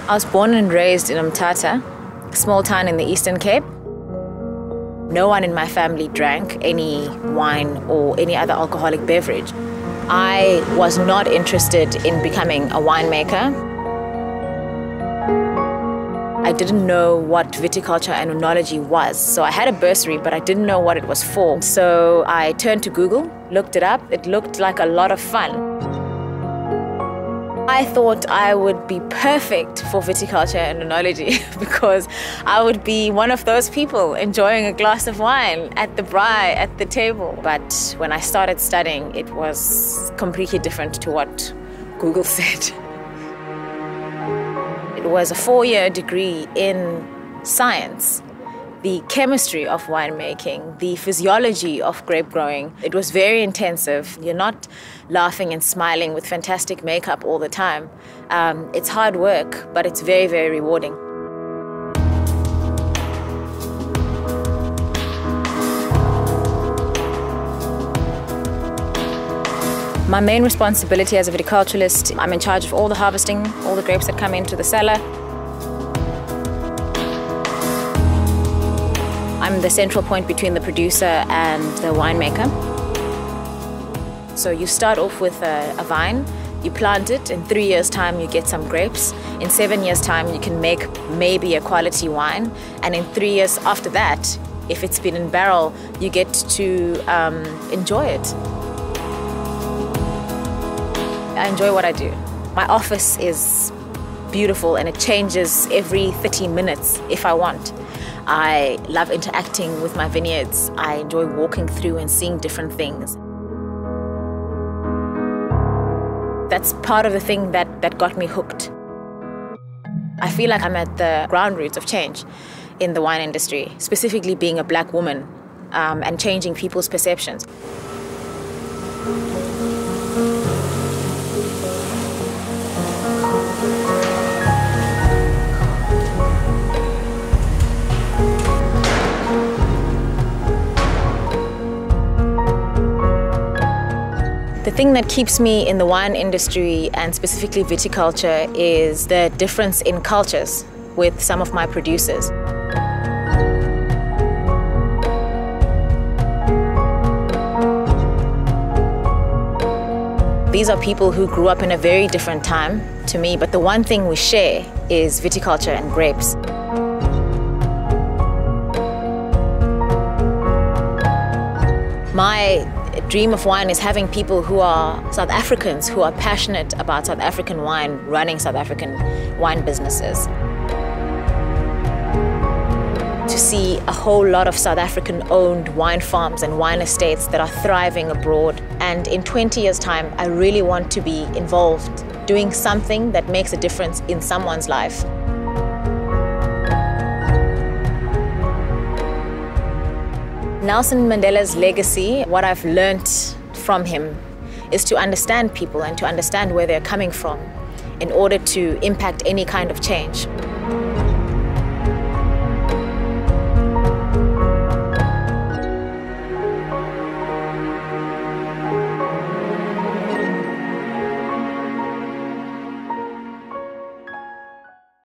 I was born and raised in Umtata, a small town in the Eastern Cape. No one in my family drank any wine or any other alcoholic beverage. I was not interested in becoming a winemaker. I didn't know what viticulture and oenology was. So I had a bursary, but I didn't know what it was for. So I turned to Google, looked it up. It looked like a lot of fun. I thought I would be perfect for viticulture and oenology because I would be one of those people enjoying a glass of wine at the braai, at the table. But when I started studying, it was completely different to what Google said. It was a 4-year degree in science, the chemistry of winemaking, the physiology of grape growing. It was very intensive. You're not laughing and smiling with fantastic makeup all the time. It's hard work, but it's very, very rewarding. My main responsibility as a viticulturist, I'm in charge of all the harvesting, all the grapes that come into the cellar. I'm the central point between the producer and the winemaker. So you start off with a vine, you plant it, in 3 years' time you get some grapes. In 7 years' time you can make maybe a quality wine, and in 3 years after that, if it's been in barrel, you get to enjoy it. I enjoy what I do. My office is beautiful and it changes every 30 minutes if I want. I love interacting with my vineyards. I enjoy walking through and seeing different things. That's part of the thing that got me hooked. I feel like I'm at the ground roots of change in the wine industry, specifically being a black woman and changing people's perceptions. The thing that keeps me in the wine industry and specifically viticulture is the difference in cultures with some of my producers. These are people who grew up in a very different time to me, but the one thing we share is viticulture and grapes. My dream of wine is having people who are South Africans, who are passionate about South African wine, running South African wine businesses. To see a whole lot of South African-owned wine farms and wine estates that are thriving abroad. And in 20 years' time, I really want to be involved, doing something that makes a difference in someone's life. Nelson Mandela's legacy, what I've learnt from him, is to understand people and to understand where they're coming from in order to impact any kind of change.